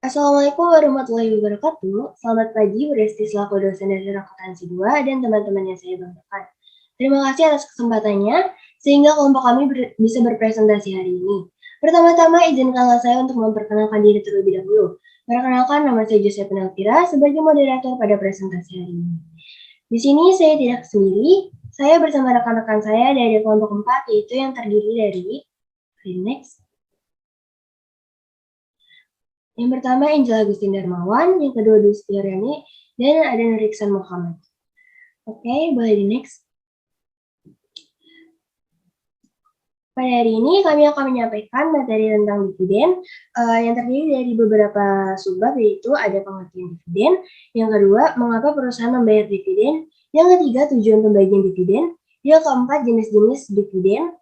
Assalamualaikum warahmatullahi wabarakatuh. Selamat pagi, Bu Resti selaku dosen dari akuntansi 2 dan teman-teman yang saya banggakan. Terima kasih atas kesempatannya, sehingga kelompok kami bisa berpresentasi hari ini. Pertama-tama, izinkanlah saya untuk memperkenalkan diri terlebih dahulu. Perkenalkan, nama saya Joseph Elvira sebagai moderator pada presentasi hari ini. Di sini saya tidak sendiri, saya bersama rekan-rekan saya dari kelompok 4, yaitu yang terdiri dari next. Yang pertama Angela Agustin Darmawan, yang kedua Dwi Setiaryani, dan ada Riksan Muhammad. Oke, boleh di next. Pada hari ini kami akan menyampaikan materi tentang dividen yang terdiri dari beberapa subbab, yaitu ada pengertian dividen, yang kedua mengapa perusahaan membayar dividen, yang ketiga tujuan pembagian dividen, yang keempat jenis-jenis dividen,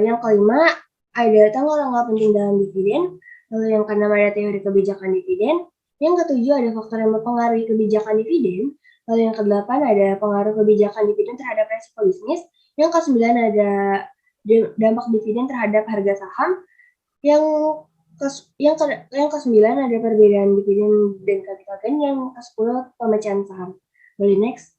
yang kelima ada tanggal-tanggal penting dalam dividen, lalu yang keenam ada teori kebijakan dividen, yang ketujuh ada faktor yang mempengaruhi kebijakan dividen, lalu yang kedelapan ada pengaruh kebijakan dividen terhadap resiko bisnis, yang kesembilan ada dampak dividen terhadap harga saham, yang ke-9 ada perbedaan dividen dan capital gain, yang ke-10 pemecahan saham. Boleh next.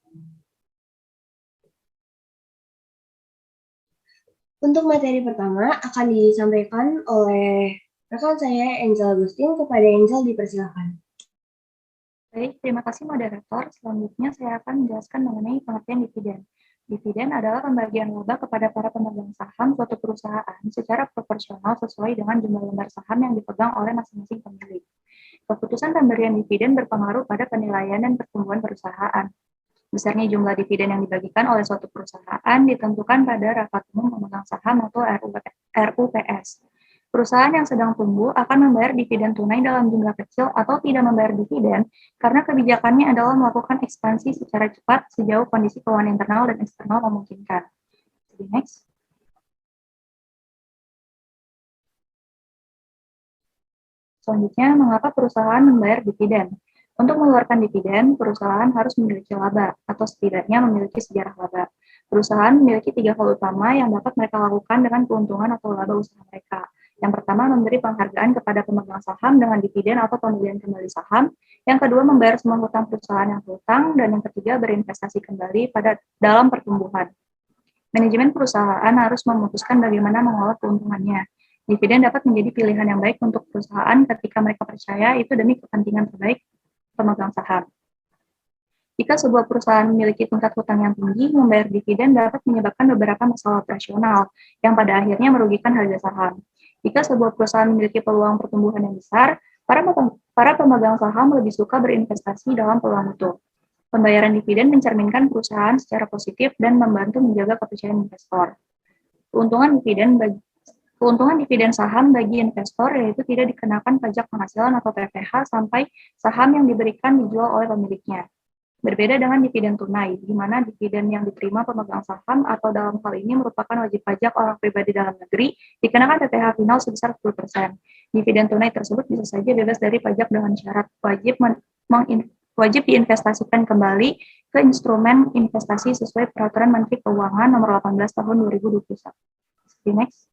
Untuk materi pertama akan disampaikan oleh rekan saya Angel Agustin. Kepada Angel dipersilakan. Baik, terima kasih moderator. Selanjutnya saya akan menjelaskan mengenai pengertian dividen. Dividen adalah pembagian laba kepada para pemegang saham suatu perusahaan secara proporsional sesuai dengan jumlah lembar saham yang dipegang oleh masing-masing pemilik. Keputusan pemberian dividen berpengaruh pada penilaian dan pertumbuhan perusahaan. Besarnya jumlah dividen yang dibagikan oleh suatu perusahaan ditentukan pada rapat umum pemegang saham atau RUPS. Perusahaan yang sedang tumbuh akan membayar dividen tunai dalam jumlah kecil atau tidak membayar dividen karena kebijakannya adalah melakukan ekspansi secara cepat sejauh kondisi keuangan internal dan eksternal memungkinkan. Jadi next. Selanjutnya, mengapa perusahaan membayar dividen? Untuk mengeluarkan dividen, perusahaan harus memiliki laba, atau setidaknya memiliki sejarah laba. Perusahaan memiliki 3 hal utama yang dapat mereka lakukan dengan keuntungan atau laba usaha mereka. Yang pertama, memberi penghargaan kepada pemegang saham dengan dividen atau pembelian kembali saham. Yang kedua, membayar semua hutang perusahaan yang hutang. Dan yang ketiga, berinvestasi kembali dalam pertumbuhan. Manajemen perusahaan harus memutuskan bagaimana mengolah keuntungannya. Dividen dapat menjadi pilihan yang baik untuk perusahaan ketika mereka percaya itu demi kepentingan terbaik pemegang saham. Jika sebuah perusahaan memiliki tingkat hutang yang tinggi, membayar dividen dapat menyebabkan beberapa masalah operasional yang pada akhirnya merugikan harga saham. Jika sebuah perusahaan memiliki peluang pertumbuhan yang besar, para pemegang saham lebih suka berinvestasi dalam peluang itu. Pembayaran dividen mencerminkan perusahaan secara positif dan membantu menjaga kepercayaan investor. Keuntungan dividen saham bagi investor yaitu tidak dikenakan pajak penghasilan atau PPh sampai saham yang diberikan dijual oleh pemiliknya. Berbeda dengan dividen tunai, di mana dividen yang diterima pemegang saham atau dalam hal ini merupakan wajib pajak orang pribadi dalam negeri, dikenakan PPh final sebesar 10%. Dividen tunai tersebut bisa saja bebas dari pajak dengan syarat wajib diinvestasikan kembali ke instrumen investasi sesuai Peraturan Menteri Keuangan Nomor 18 Tahun 2021. Next.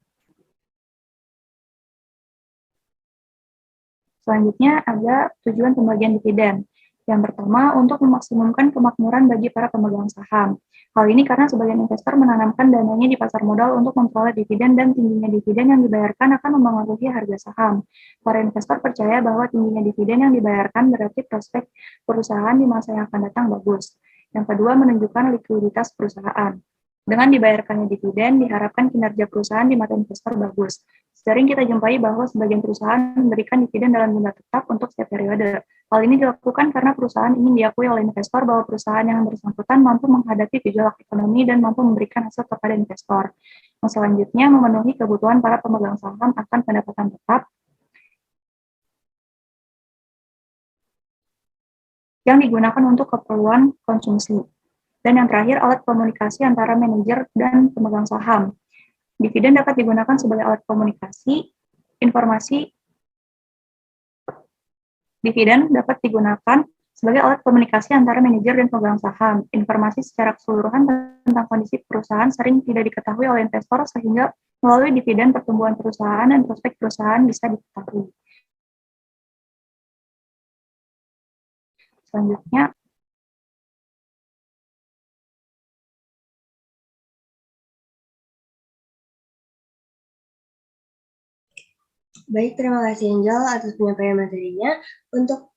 Selanjutnya ada tujuan pembagian dividen. Yang pertama, untuk memaksimumkan kemakmuran bagi para pemegang saham. Hal ini karena sebagian investor menanamkan dananya di pasar modal untuk memperoleh dividen dan tingginya dividen yang dibayarkan akan mempengaruhi harga saham. Para investor percaya bahwa tingginya dividen yang dibayarkan berarti prospek perusahaan di masa yang akan datang bagus. Yang kedua, menunjukkan likuiditas perusahaan. Dengan dibayarkannya dividen, diharapkan kinerja perusahaan di mata investor bagus. Sering kita jumpai bahwa sebagian perusahaan memberikan dividen dalam jumlah tetap untuk setiap periode. Hal ini dilakukan karena perusahaan ingin diakui oleh investor bahwa perusahaan yang bersangkutan mampu menghadapi gejolak ekonomi dan mampu memberikan hasil kepada investor. Yang selanjutnya, memenuhi kebutuhan para pemegang saham akan pendapatan tetap yang digunakan untuk keperluan konsumsi. Dan yang terakhir, alat komunikasi antara manajer dan pemegang saham. Dividen dapat digunakan sebagai alat komunikasi, dividen dapat digunakan sebagai alat komunikasi antara manajer dan pemegang saham. Informasi secara keseluruhan tentang kondisi perusahaan sering tidak diketahui oleh investor, sehingga melalui dividen pertumbuhan perusahaan dan prospek perusahaan bisa diketahui. Selanjutnya, baik, terima kasih Angel atas penyampaian materinya. Untuk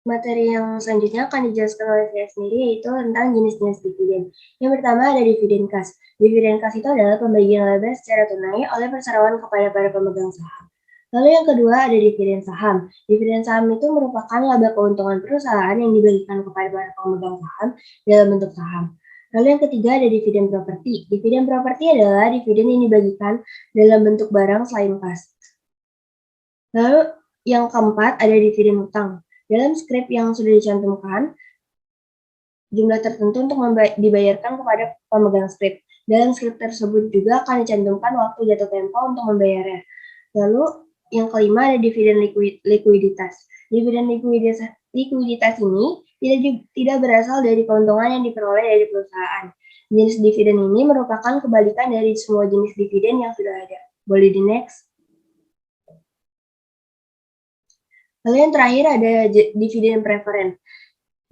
materi yang selanjutnya akan dijelaskan oleh saya sendiri, yaitu tentang jenis-jenis dividen. Yang pertama ada dividen kas. Dividen kas itu adalah pembagian laba secara tunai oleh perseroan kepada para pemegang saham. Lalu yang kedua ada dividen saham. Dividen saham itu merupakan laba keuntungan perusahaan yang dibagikan kepada para pemegang saham dalam bentuk saham. Lalu yang ketiga ada dividen properti. Dividen properti adalah dividen yang dibagikan dalam bentuk barang selain kas. Lalu yang keempat ada dividen hutang. Dalam skrip yang sudah dicantumkan, jumlah tertentu untuk dibayarkan kepada pemegang skrip. Dalam skrip tersebut juga akan dicantumkan waktu jatuh tempo untuk membayarnya. Lalu yang kelima ada dividen likuiditas. Dividen likuiditas ini tidak berasal dari keuntungan yang diperoleh dari perusahaan. Jenis dividen ini merupakan kebalikan dari semua jenis dividen yang sudah ada. Boleh di next. Lalu yang terakhir ada dividen preferen.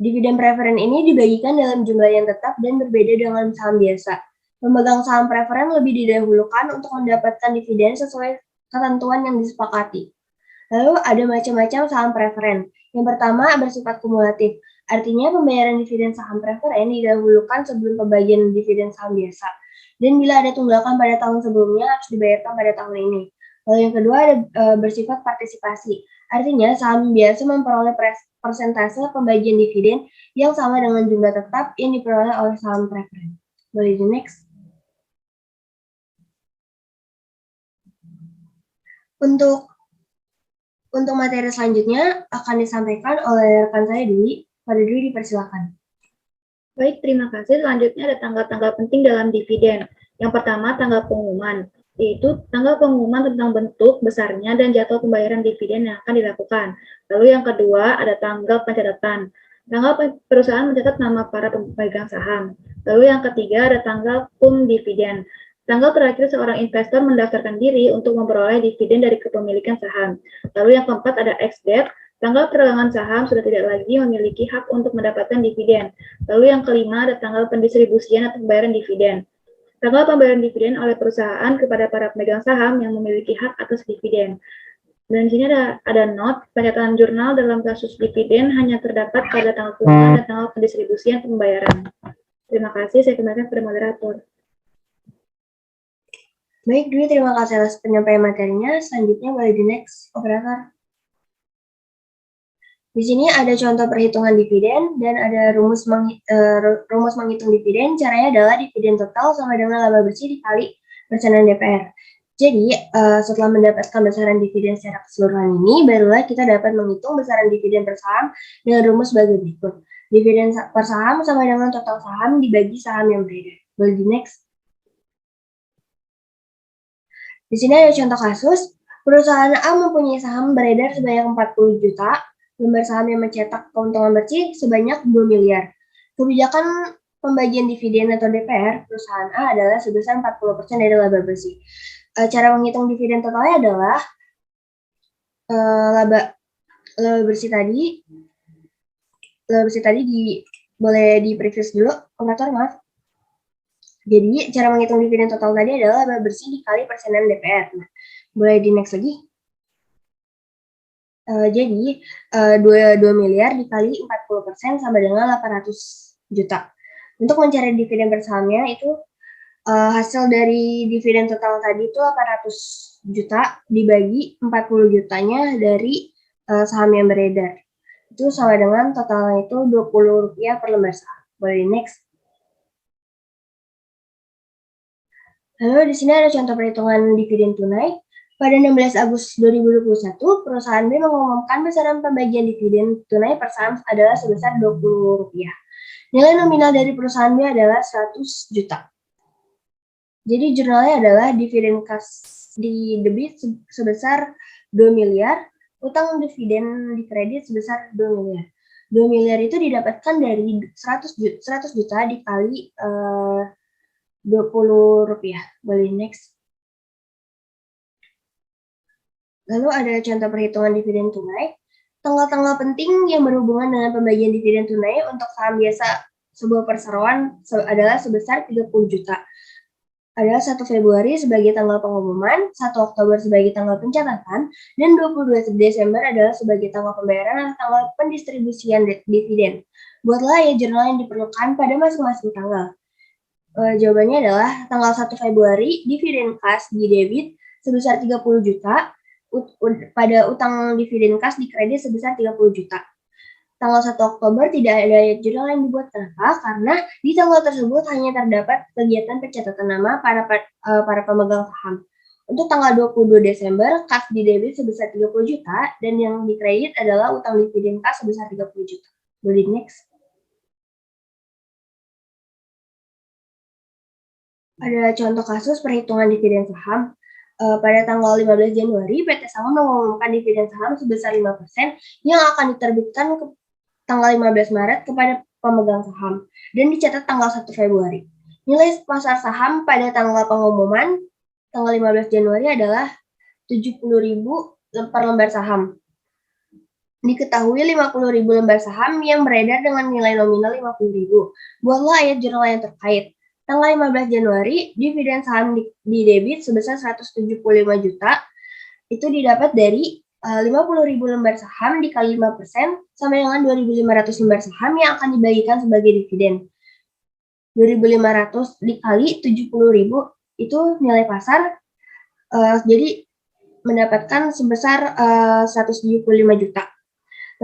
Dividen preferen ini dibagikan dalam jumlah yang tetap dan berbeda dengan saham biasa. Pemegang saham preferen lebih didahulukan untuk mendapatkan dividen sesuai ketentuan yang disepakati. Lalu ada macam-macam saham preferen. Yang pertama bersifat kumulatif. Artinya pembayaran dividen saham preferen didahulukan sebelum pembagian dividen saham biasa. Dan bila ada tunggakan pada tahun sebelumnya harus dibayarkan pada tahun ini. Lalu yang kedua ada bersifat partisipasi. Artinya saham biasa memperoleh persentase pembagian dividen yang sama dengan jumlah tetap yang diperoleh oleh saham preferen. Boleh di next. Untuk materi selanjutnya akan disampaikan oleh rekan saya Dwi. Pada Dwi dipersilakan. Baik, terima kasih. Selanjutnya ada tanggal-tanggal penting dalam dividen. Yang pertama, tanggal pengumuman, yaitu tanggal pengumuman tentang bentuk, besarnya, dan jadwal pembayaran dividen yang akan dilakukan. Lalu yang kedua, ada tanggal pencatatan. Tanggal perusahaan mencatat nama para pemegang saham. Lalu yang ketiga, ada tanggal dividen. Tanggal terakhir seorang investor mendaftarkan diri untuk memperoleh dividen dari kepemilikan saham. Lalu yang keempat, ada ex-date. Tanggal perdagangan saham sudah tidak lagi memiliki hak untuk mendapatkan dividen. Lalu yang kelima ada tanggal pendistribusian atau pembayaran dividen. Tanggal pembayaran dividen oleh perusahaan kepada para pemegang saham yang memiliki hak atas dividen. Dan di sini ada note, pencatatan jurnal dalam kasus dividen hanya terdapat pada tanggal pengumuman dan tanggal pendistribusian pembayaran. Terima kasih, saya kembalikan kepada moderator. Baik, Dwi, terima kasih atas penyampaian materinya. Selanjutnya boleh di next, operator. Di sini ada contoh perhitungan dividen dan ada rumus menghitung dividen. Caranya adalah dividen total sama dengan laba bersih dikali persenan DPR. Jadi, setelah mendapatkan besaran dividen secara keseluruhan ini, barulah kita dapat menghitung besaran dividen per saham dengan rumus sebagai berikut. Dividen per saham sama dengan total saham dibagi saham yang beredar. Boleh di next. Di sini ada contoh kasus, perusahaan A mempunyai saham beredar sebanyak 40 juta, lembar saham yang mencetak keuntungan bersih sebanyak 2 miliar. Kebijakan pembagian dividen atau DPR perusahaan A adalah sebesar 40% dari laba bersih. Cara menghitung dividen totalnya adalah laba bersih tadi boleh di previous dulu, operator maaf. Jadi, cara menghitung dividen total tadi adalah laba bersih dikali persenan DPR. Nah, boleh di next lagi. Jadi, 2 miliar dikali 40% sama dengan 800 juta. Untuk mencari dividen per sahamnya itu, hasil dari dividen total tadi itu 800 juta dibagi 40 jutanya dari saham yang beredar. Itu sama dengan totalnya itu Rp20 per lembar saham. Boleh di next. Lalu di sini ada contoh perhitungan dividen tunai. Pada 16 Agustus 2021, perusahaan B mengumumkan besaran pembagian dividen tunai per saham adalah sebesar Rp20. Nilai nominal dari perusahaan B adalah 100 juta. Jadi jurnalnya adalah dividen kas di debit sebesar 2 miliar, utang dividen di kredit sebesar 2 miliar. 2 miliar itu didapatkan dari 100 juta dikali Rp20. Boleh next. Lalu ada contoh perhitungan dividen tunai. Tanggal-tanggal penting yang berhubungan dengan pembagian dividen tunai untuk saham biasa sebuah perseroan adalah sebesar 30 juta. Adalah 1 Februari sebagai tanggal pengumuman, 1 Oktober sebagai tanggal pencatatan, dan 22 Desember adalah sebagai tanggal pembayaran atau tanggal pendistribusian dividen. Buatlah ya jurnal yang diperlukan pada masing-masing tanggal. Jawabannya adalah tanggal 1 Februari, dividen kas di debit sebesar 30 juta, pada utang dividen kas di kredit sebesar 30 juta. Tanggal 1 Oktober tidak ada jurnal yang dibuat. Kenapa? Karena di tanggal tersebut hanya terdapat kegiatan pencatatan nama para pemegang saham. Untuk tanggal 22 Desember, kas di debit sebesar 30 juta, dan yang di kredit adalah utang dividen kas sebesar 30 juta. Boleh next. Ada contoh kasus perhitungan dividen saham. Pada tanggal 15 Januari, PT Saham mengumumkan dividen saham sebesar 5% yang akan diterbitkan ke tanggal 15 Maret kepada pemegang saham dan dicatat tanggal 1 Februari. Nilai pasar saham pada tanggal pengumuman tanggal 15 Januari adalah 70.000 per lembar saham. Diketahui 50.000 lembar saham yang beredar dengan nilai nominal 50.000. Buatlah ayat jurnal yang terkait. Tanggal 15 Januari, dividen saham di debit sebesar 175 juta, itu didapat dari 50.000 lembar saham dikali 5% sama dengan 2.500 lembar saham yang akan dibagikan sebagai dividen. 2.500 dikali 70.000 itu nilai pasar, jadi mendapatkan sebesar 175 juta.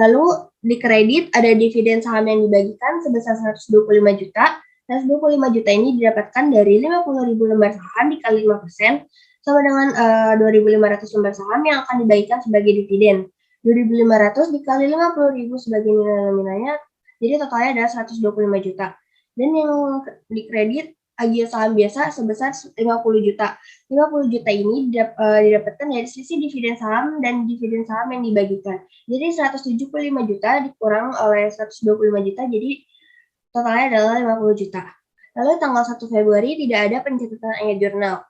Lalu di kredit ada dividen saham yang dibagikan sebesar 125 juta. 125 juta ini didapatkan dari 50.000 lembar saham dikali 5% sama dengan 2.500 lembar saham yang akan dibagikan sebagai dividen. 2.500 dikali 50.000 sebagai nilai nominalnya, jadi totalnya adalah 125 juta. Dan yang di kredit agia saham biasa sebesar 50 juta. 50 juta ini didapatkan dari sisi dividen saham dan dividen saham yang dibagikan. Jadi 175 juta dikurang oleh 125 juta, jadi totalnya adalah 50 juta. Lalu tanggal 1 Februari tidak ada pencatatan ayat jurnal.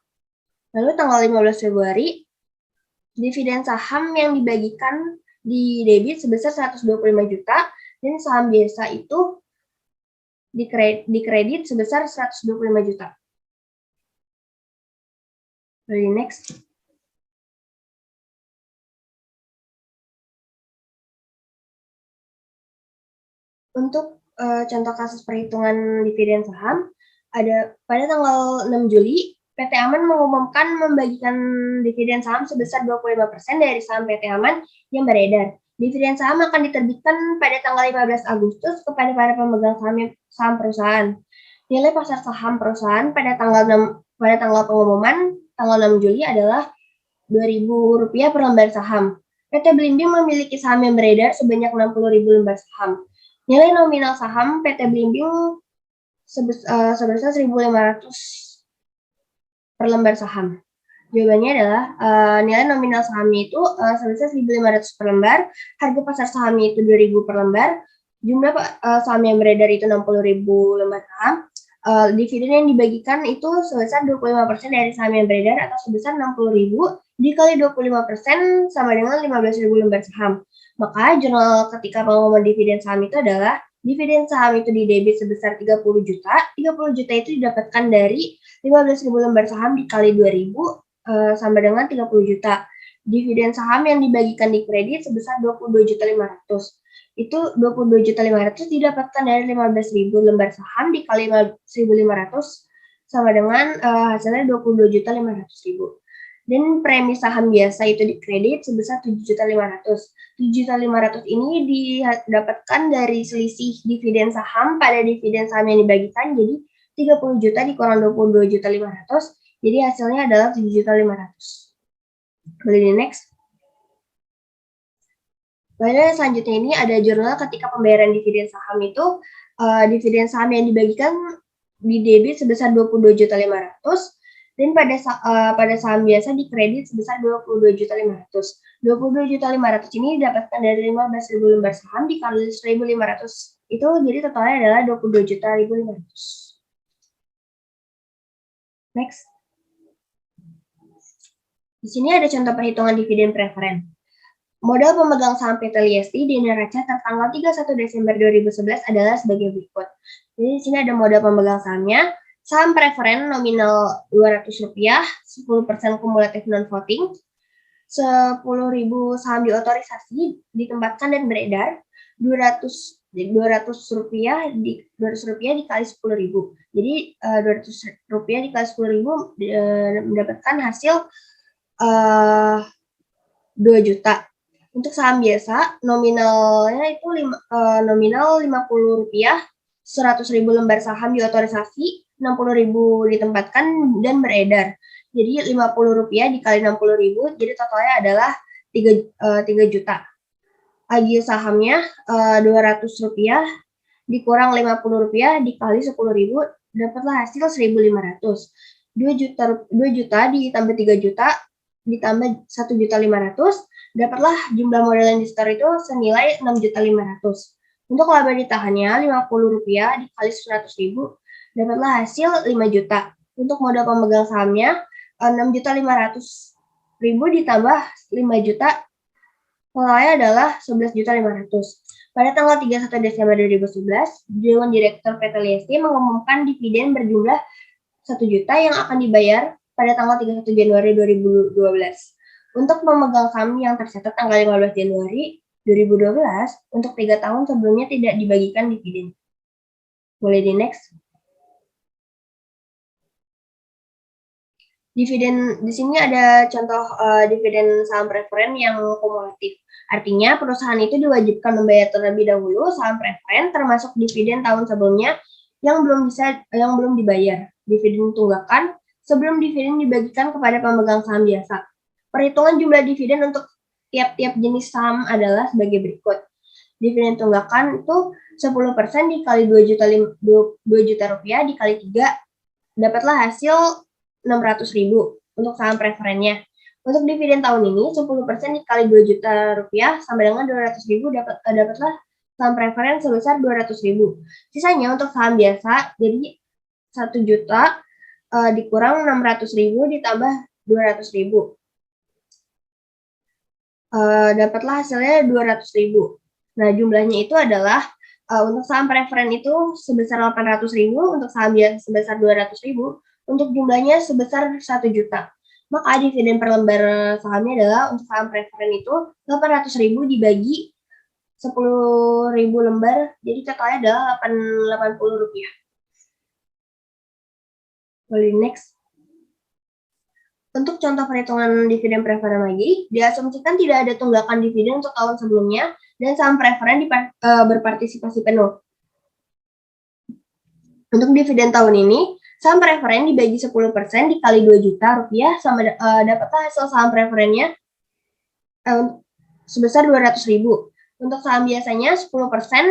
Lalu tanggal 15 Februari, dividen saham yang dibagikan di debit sebesar 125 juta, dan saham biasa itu di kredit sebesar 125 juta. Lalu next. Untuk contoh kasus perhitungan dividen saham, ada pada tanggal 6 Juli, PT Aman mengumumkan membagikan dividen saham sebesar 25% dari saham PT Aman yang beredar. Dividen saham akan diterbitkan pada tanggal 15 Agustus kepada para pemegang saham perusahaan. Nilai pasar saham perusahaan pada tanggal pengumuman tanggal 6 Juli adalah Rp2.000 per lembar saham. PT Belimbing memiliki saham yang beredar sebanyak 60.000 lembar saham. Nilai nominal saham PT Belimbing sebesar 1.500 per lembar saham. Jawabannya adalah nilai nominal sahamnya itu sebesar 1.500 per lembar, harga pasar sahamnya itu 2.000 per lembar, jumlah saham yang beredar itu 60.000 lembar saham, dividen yang dibagikan itu sebesar 25% dari saham yang beredar atau sebesar 60.000 dikali 25% sama dengan 15.000 lembar saham. Maka jurnal ketika pengumuman dividen saham itu adalah dividen saham itu di debit sebesar 30 juta. 30 juta itu didapatkan dari 15.000 lembar saham dikali 2.000 sama dengan 30 juta. Dividen saham yang dibagikan di kredit sebesar 22.500. Itu 22.500 didapatkan dari 15.000 lembar saham dikali 1.500 sama dengan hasilnya 22.500.000. Dan premi saham biasa itu di kredit sebesar 7.500. 7.500 ini didapatkan dari selisih dividen saham pada dividen saham yang dibagikan, jadi 30 juta dikurang 22.500, jadi hasilnya adalah 7.500. Boleh di next. Lalu selanjutnya ini ada jurnal ketika pembayaran dividen saham itu, dividen saham yang dibagikan di debit sebesar 22.500, dan pada saham biasa di kredit sebesar 22.500. 22.500 ini didapatkan dari 15.000 lembar saham dikali 1.500. Itu jadi totalnya adalah 22.500. Next. Di sini ada contoh perhitungan dividen preferen. Modal pemegang saham PT Liesti di neraca tertanggal 31 Desember 2011 adalah sebagai berikut. Jadi di sini ada modal pemegang sahamnya, saham preferen nominal Rp200, 10% kumulatif non-voting, 10.000 saham diotorisasi ditempatkan dan beredar, Rp200 dikali 10.000. Jadi Rp200 dikali 10.000 mendapatkan hasil 2 juta. Untuk saham biasa, nominalnya itu nominal Rp50, 100.000 lembar saham diotorisasi, 60.000 ditempatkan dan beredar. Jadi Rp50 dikali 60.000, jadi totalnya adalah 3 juta. Agio sahamnya Rp200 dikurang Rp50 dikali 10.000, dapatlah hasil 1.500. 2 juta ditambah 3 juta ditambah 1.500.000, dapatlah jumlah modal yang di-store itu senilai 6.500.000. Untuk laba ditahannya Rp50 dikali 100.000, dapatlah hasil 5 juta. Untuk modal pemegang sahamnya 6.500.000 ditambah 5 juta, totalnya adalah 11.500.000. Pada tanggal 31 Desember 2011, Dewan Direktur PT Liesti mengumumkan dividen berjumlah 1 juta yang akan dibayar pada tanggal 31 Januari 2012. Untuk pemegang saham yang tercatat tanggal 15 Januari 2012, untuk 3 tahun sebelumnya tidak dibagikan dividen. Boleh di next. Dividen di sini ada contoh dividen saham preferen yang kumulatif. Artinya perusahaan itu diwajibkan membayar terlebih dahulu saham preferen termasuk dividen tahun sebelumnya yang belum dibayar. Dividen tunggakan sebelum dividen dibagikan kepada pemegang saham biasa. Perhitungan jumlah dividen untuk tiap-tiap jenis saham adalah sebagai berikut. Dividen tunggakan itu 10% dikali 2 juta rupiah dikali 3, dapatlah hasil 600.000 untuk saham preferennya. Untuk dividen tahun ini 10% dikali 2 juta rupiah sama dengan 200.000, dapatlah saham preferen sebesar 200.000. Sisanya untuk saham biasa, jadi 1 juta dikurang 600.000 ditambah 200.000. Dapatlah hasilnya 200.000. Nah, jumlahnya itu adalah untuk saham preferen itu sebesar 800.000, untuk saham biasa sebesar 200.000, untuk jumlahnya sebesar 1 juta. Maka dividen per lembar sahamnya adalah untuk saham preferen itu 800.000 dibagi 10.000 lembar, jadi totalnya adalah Rp80. Boleh next. Untuk contoh perhitungan dividen preferen lagi, diasumsikan tidak ada tunggakan dividen untuk tahun sebelumnya dan saham preferen berpartisipasi penuh. Untuk dividen tahun ini, saham preferen dibagi 10% dikali 2 juta rupiah sama dapatlah hasil saham preferennya sebesar 200.000. Untuk saham biasanya 10%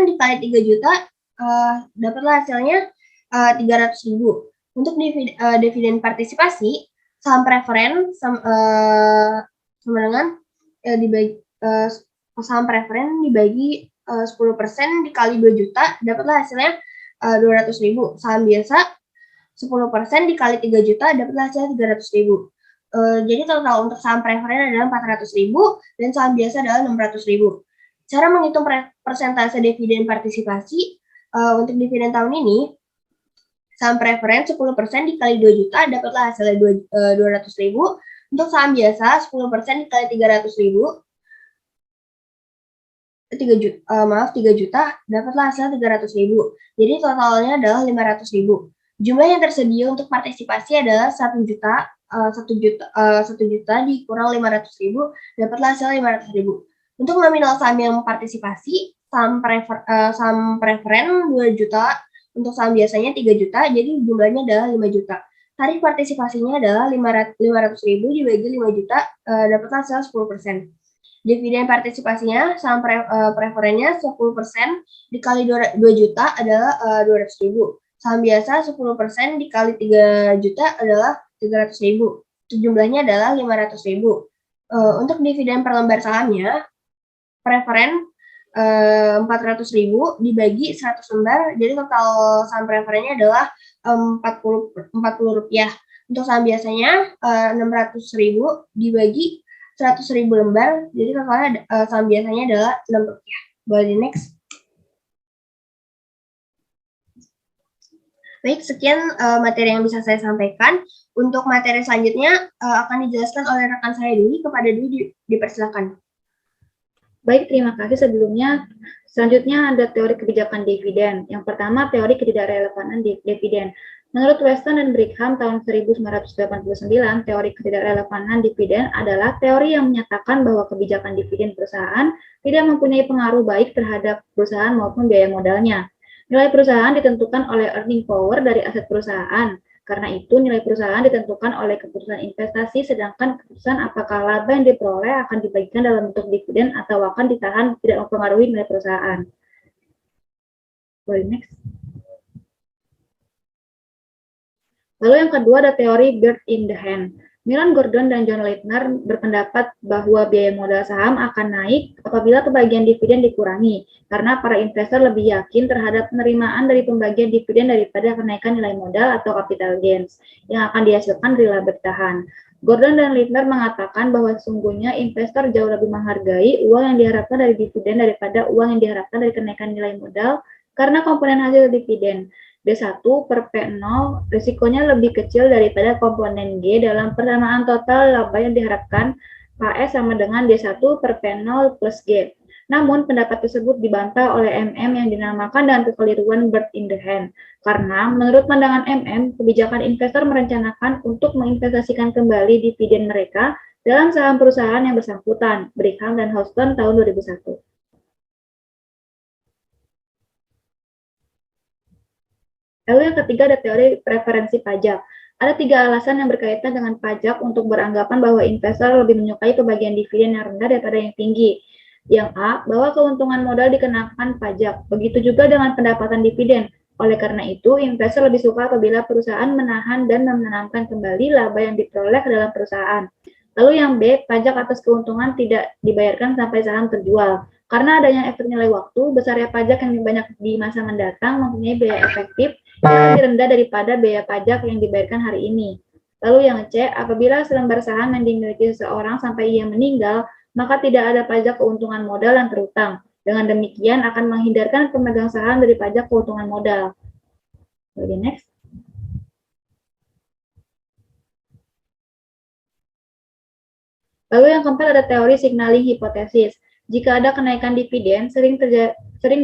dikali 3 juta dapatlah hasilnya 300.000. Untuk dividen partisipasi, saham preferen sama dengan saham preferen dibagi 10% dikali 2 juta dapatlah hasilnya 200.000. Saham biasa 10% dikali 3 juta dapatlah hasilnya 300.000. Jadi total untuk saham preferen adalah 400.000 dan saham biasa adalah 600.000. Cara menghitung persentase dividen partisipasi untuk dividen tahun ini, saham preferen 10% dikali 2 juta dapatlah hasilnya 200.000. Untuk saham biasa 10% dikali 300.000, 3 juta dapatlah hasilnya 300.000. Jadi totalnya adalah 500.000. Jumlah yang tersedia untuk partisipasi adalah 1 juta dikurang 500.000, dapatlah hasil 500.000. Untuk nominal saham yang partisipasi, saham preferen 2 juta, untuk saham biasanya 3 juta, jadi jumlahnya adalah 5 juta. Tarif partisipasinya adalah 500.000 dibagi 5 juta, dapatlah hasil 10%. Dividen partisipasinya, saham preferennya 10% dikali 2 juta adalah 200.000. Saham biasa 10% dikali 3 juta adalah 300.000. Jumlahnya adalah 500.000. Untuk dividen per lembar sahamnya, preferen 400.000 dibagi 100 lembar, jadi total saham preferennya adalah Rp40. Untuk saham biasanya 600.000 dibagi 100.000 lembar, jadi totalnya saham biasanya adalah 6 rupiah. Boleh di next. Baik, sekian materi yang bisa saya sampaikan. Untuk materi selanjutnya akan dijelaskan oleh rekan saya Dwi. Kepada Dwi dipersilakan. Baik, terima kasih sebelumnya. Selanjutnya ada teori kebijakan dividen. Yang pertama, teori ketidakrelevanan dividen. Menurut Weston dan Brigham tahun 1989, teori ketidakrelevanan dividen adalah teori yang menyatakan bahwa kebijakan dividen perusahaan tidak mempunyai pengaruh baik terhadap perusahaan maupun biaya modalnya. Nilai perusahaan ditentukan oleh earning power dari aset perusahaan. Karena itu, nilai perusahaan ditentukan oleh keputusan investasi, sedangkan keputusan apakah laba yang diperoleh akan dibagikan dalam bentuk dividen atau akan ditahan tidak mempengaruhi nilai perusahaan. Boleh next. Lalu yang kedua ada teori bird in the hand. Milan Gordon dan John Leitner berpendapat bahwa biaya modal saham akan naik apabila pembagian dividen dikurangi, karena para investor lebih yakin terhadap penerimaan dari pembagian dividen daripada kenaikan nilai modal atau capital gains yang akan dihasilkan dari laba bertahan. Gordon dan Leitner mengatakan bahwa sesungguhnya investor jauh lebih menghargai uang yang diharapkan dari dividen daripada uang yang diharapkan dari kenaikan nilai modal karena komponen hasil dividen. D1 per P0 risikonya lebih kecil daripada komponen G dalam persamaan total laba yang diharapkan KS sama dengan D1 per P0 plus G. Namun, pendapat tersebut dibantah oleh MM yang dinamakan dengan kekeliruan bird in the hand. Karena, menurut pandangan MM, kebijakan investor merencanakan untuk menginvestasikan kembali dividen mereka dalam saham perusahaan yang bersangkutan, Brigham dan Houston tahun 2001. Lalu yang ketiga ada teori preferensi pajak. Ada 3 alasan yang berkaitan dengan pajak untuk beranggapan bahwa investor lebih menyukai pembagian dividen yang rendah daripada yang tinggi. Yang A, bahwa keuntungan modal dikenakan pajak. Begitu juga dengan pendapatan dividen. Oleh karena itu, investor lebih suka apabila perusahaan menahan dan menanamkan kembali laba yang diperoleh ke dalam perusahaan. Lalu yang B, pajak atas keuntungan tidak dibayarkan sampai saham terjual. Karena adanya efek nilai waktu, besarnya pajak yang banyak di masa mendatang mempunyai biaya efektif yang lebih rendah daripada biaya pajak yang dibayarkan hari ini. Lalu yang C, apabila selembar saham yang dimiliki seseorang sampai ia meninggal, maka tidak ada pajak keuntungan modal yang terutang. Dengan demikian akan menghindarkan pemegang saham dari pajak keuntungan modal. Oke, next. Lalu yang keempat ada teori signaling hipotesis. Jika ada kenaikan dividen, sering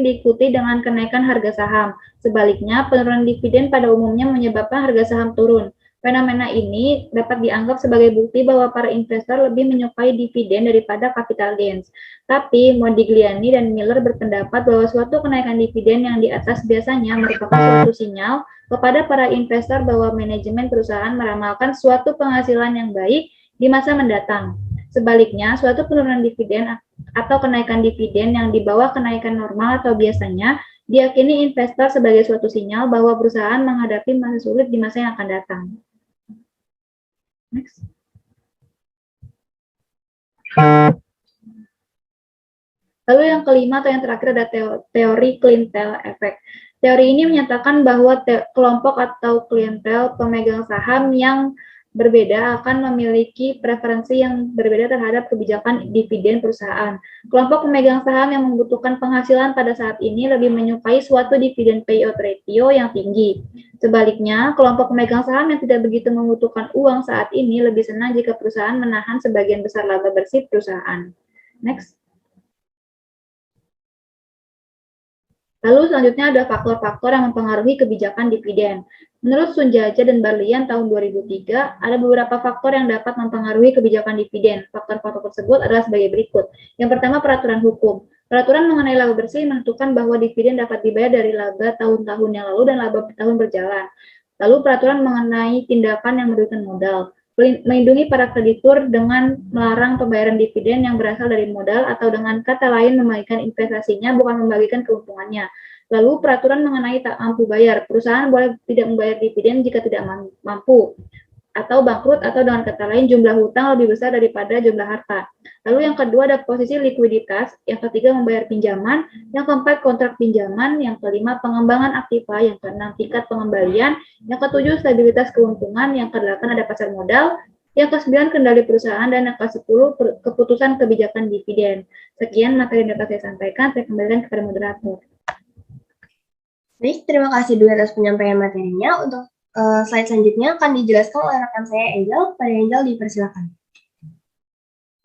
diikuti dengan kenaikan harga saham. Sebaliknya, penurunan dividen pada umumnya menyebabkan harga saham turun. Fenomena ini dapat dianggap sebagai bukti bahwa para investor lebih menyukai dividen daripada capital gains. Tapi, Modigliani dan Miller berpendapat bahwa suatu kenaikan dividen yang di atas biasanya merupakan suatu sinyal kepada para investor bahwa manajemen perusahaan meramalkan suatu penghasilan yang baik di masa mendatang. Sebaliknya, suatu penurunan dividen atau kenaikan dividen yang di bawah kenaikan normal atau biasanya diyakini investor sebagai suatu sinyal bahwa perusahaan menghadapi masa sulit di masa yang akan datang. Next. Lalu yang kelima atau yang terakhir ada teori klientel effect. Teori ini menyatakan bahwa kelompok atau klientel pemegang saham yang berbeda akan memiliki preferensi yang berbeda terhadap kebijakan dividen perusahaan. Kelompok pemegang saham yang membutuhkan penghasilan pada saat ini lebih menyukai suatu dividen payout ratio yang tinggi. Sebaliknya, kelompok pemegang saham yang tidak begitu membutuhkan uang saat ini lebih senang jika perusahaan menahan sebagian besar laba bersih perusahaan. Next. Lalu selanjutnya ada faktor-faktor yang mempengaruhi kebijakan dividen. Menurut Sunjaja dan Barlian tahun 2003, ada beberapa faktor yang dapat mempengaruhi kebijakan dividen. Faktor-faktor tersebut adalah sebagai berikut. Yang pertama, peraturan hukum. Peraturan mengenai laba bersih menentukan bahwa dividen dapat dibayar dari laba tahun-tahun yang lalu dan laba tahun berjalan. Lalu peraturan mengenai tindakan yang merugikan modal. Melindungi para kreditur dengan melarang pembayaran dividen yang berasal dari modal atau dengan kata lain membagikan investasinya bukan membagikan keuntungannya. Lalu peraturan mengenai tak mampu bayar. Perusahaan boleh tidak membayar dividen jika tidak mampu atau bangkrut atau dengan kata lain jumlah hutang lebih besar daripada jumlah harta. Lalu yang kedua ada posisi likuiditas, yang ketiga membayar pinjaman, yang keempat kontrak pinjaman, yang kelima pengembangan aktiva, yang keenam tingkat pengembalian, yang ketujuh stabilitas keuntungan, yang kedelapan ada pasar modal, Yang ke-9 kendali perusahaan dan yang ke-10 keputusan kebijakan dividen. Sekian materi yang dapat saya sampaikan, saya kembalikan kepada moderator. Baik, terima kasih dulu atas penyampaian materinya. Untuk slide selanjutnya akan dijelaskan oleh rekan saya Angel. Pada Angel dipersilakan.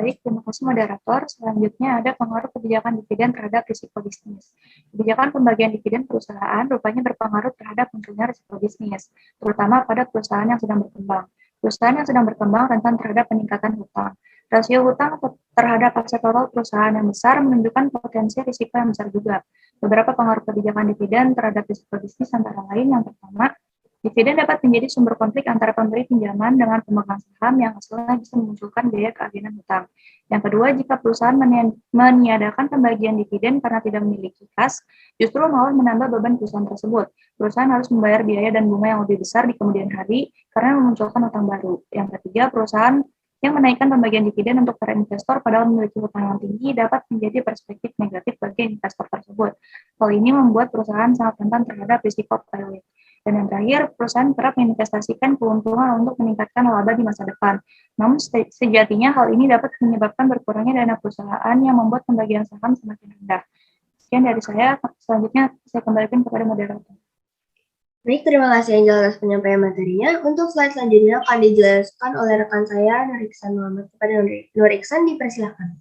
Baik, terima kasih moderator. Selanjutnya ada pengaruh kebijakan dividen terhadap risiko bisnis. Kebijakan pembagian dividen perusahaan rupanya berpengaruh terhadap munculnya risiko bisnis, terutama pada perusahaan yang sedang berkembang. Perusahaan yang sedang berkembang rentan terhadap peningkatan hutang. Rasio hutang terhadap aset total perusahaan yang besar menunjukkan potensi risiko yang besar juga. Beberapa pengaruh kebijakan dividen terhadap risiko bisnis antara lain yang pertama, dividen dapat menjadi sumber konflik antara pemberi pinjaman dengan pemegang saham yang hasilnya bisa memunculkan biaya keagenan hutang. Yang kedua, jika perusahaan meniadakan pembagian dividen karena tidak memiliki kas, justru malah menambah beban perusahaan tersebut. Perusahaan harus membayar biaya dan bunga yang lebih besar di kemudian hari karena memunculkan hutang baru. Yang ketiga, perusahaan yang menaikkan pembagian dividen untuk para investor padahal memiliki hutang yang tinggi dapat menjadi perspektif negatif bagi investor tersebut. Hal ini membuat perusahaan sangat rentan terhadap risiko pilot. Dan yang terakhir, perusahaan kerap menginvestasikan keuntungan untuk meningkatkan laba di masa depan. Namun sejatinya hal ini dapat menyebabkan berkurangnya dana perusahaan yang membuat pembagian saham semakin rendah. Sekian dari saya, selanjutnya saya kembalikan kepada moderator. Baik, terima kasih Angel atas penyampaian materinya. Untuk slide selanjutnya akan dijelaskan oleh rekan saya Nur Iksan Muhammad. Kepada Nur Iksan dipersilakan.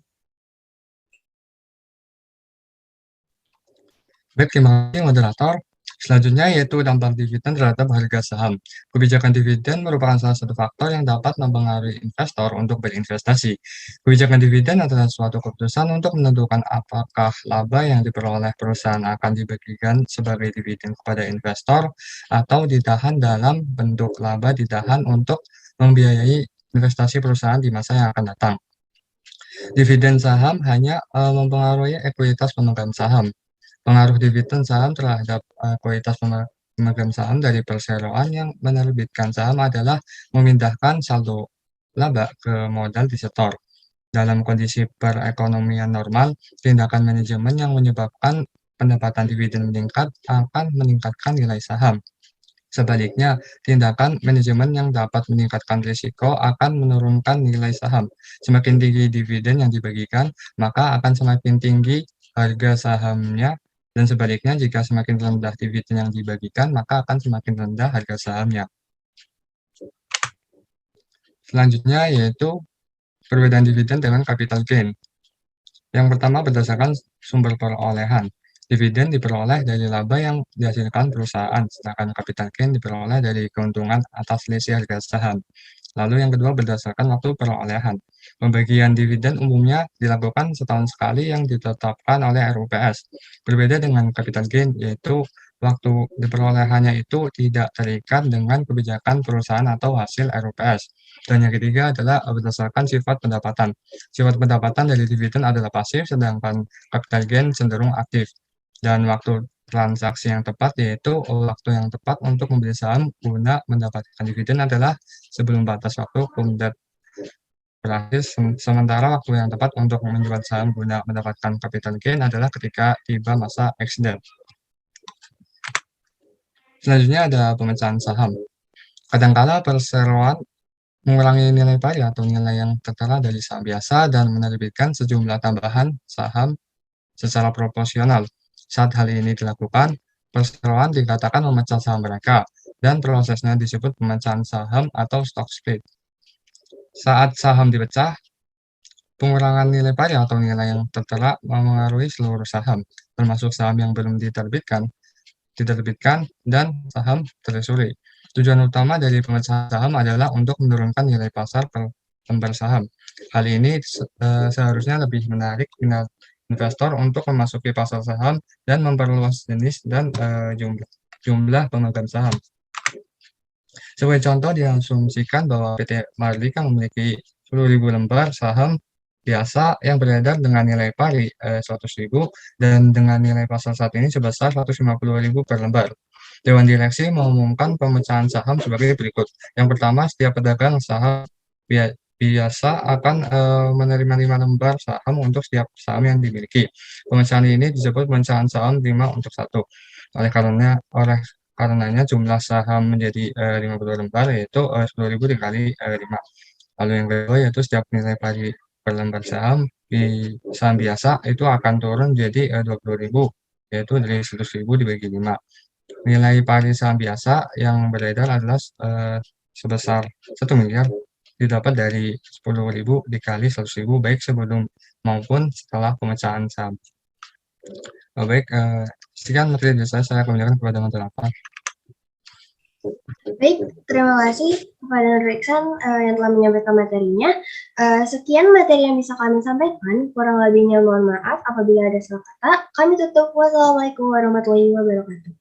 Baik, terima kasih moderator. Selanjutnya yaitu dampak dividen terhadap harga saham. Kebijakan dividen merupakan salah satu faktor yang dapat mempengaruhi investor untuk berinvestasi. Kebijakan dividen adalah suatu keputusan untuk menentukan apakah laba yang diperoleh perusahaan akan dibagikan sebagai dividen kepada investor atau ditahan dalam bentuk laba ditahan untuk membiayai investasi perusahaan di masa yang akan datang. Dividen saham hanya mempengaruhi ekuitas pemegang saham. Pengaruh dividen saham terhadap kualitas pemegang saham dari perseroan yang menerbitkan saham adalah memindahkan saldo laba ke modal di setor. Dalam kondisi perekonomian normal, tindakan manajemen yang menyebabkan pendapatan dividen meningkat akan meningkatkan nilai saham. Sebaliknya, tindakan manajemen yang dapat meningkatkan risiko akan menurunkan nilai saham. Semakin tinggi dividen yang dibagikan, maka akan semakin tinggi harga sahamnya, dan sebaliknya jika semakin rendah dividen yang dibagikan, maka akan semakin rendah harga sahamnya. Selanjutnya yaitu perbedaan dividen dengan capital gain. Yang pertama berdasarkan sumber perolehan. Dividen diperoleh dari laba yang dihasilkan perusahaan, sedangkan capital gain diperoleh dari keuntungan atas selisih harga saham. Lalu yang kedua berdasarkan waktu perolehan. Pembagian dividen umumnya dilakukan setahun sekali yang ditetapkan oleh RUPS. Berbeda dengan capital gain, yaitu waktu diperolehannya itu tidak terikat dengan kebijakan perusahaan atau hasil RUPS. Dan yang ketiga adalah berdasarkan sifat pendapatan. Sifat pendapatan dari dividen adalah pasif, sedangkan capital gain cenderung aktif. Dan waktu transaksi yang tepat yaitu waktu yang tepat untuk membeli saham guna mendapatkan dividen adalah sebelum batas waktu kumdat berakhir, sementara waktu yang tepat untuk menjual saham guna mendapatkan capital gain adalah ketika tiba masa exit. Selanjutnya ada pemecahan saham. Kadangkala perseroan mengurangi nilai pari atau nilai yang tertera dari saham biasa dan menerbitkan sejumlah tambahan saham secara proporsional. Saat hal ini dilakukan, perseroan dikatakan memecah saham mereka, dan prosesnya disebut pemecahan saham atau stock split. Saat saham dipecah, pengurangan nilai pari atau nilai yang tertera memengaruhi seluruh saham, termasuk saham yang belum diterbitkan, dan saham treasury. Tujuan utama dari pemecahan saham adalah untuk menurunkan nilai pasar per lembar saham. Hal ini seharusnya lebih menarik investor untuk memasuki pasar saham dan memperluas jenis dan jumlah pemegang saham. Sebagai contoh, diasumsikan bahwa PT Mardika memiliki 10.000 lembar saham biasa yang beredar dengan nilai pari 100.000 dan dengan nilai pasar saat ini sebesar 150.000 per lembar. Dewan Direksi mengumumkan pemecahan saham sebagai berikut. Yang pertama, setiap pedagang saham biasa akan menerima 5 lembar saham untuk setiap saham yang dimiliki. Pemecahan ini disebut pemecahan saham 5 untuk 1. Oleh karenanya jumlah saham menjadi 50 lembar, yaitu 10.000 dikali 5. Lalu yang kedua yaitu setiap nilai pari per lembar saham di saham biasa itu akan turun jadi 20.000, yaitu dari 100.000 dibagi 5. Nilai pari saham biasa yang beredar adalah sebesar 1 miliar didapat dari 10.000 dikali 100.000 baik sebelum maupun setelah pemecahan saham. Baik, sekian materi dari saya akan menyerahkan kepada moderator. Baik, terima kasih kepada Nur Iksan yang telah menyampaikan materinya. Sekian materi yang bisa kami sampaikan, kurang lebihnya mohon maaf apabila ada salah kata. Kami tutup. Wassalamualaikum warahmatullahi wabarakatuh.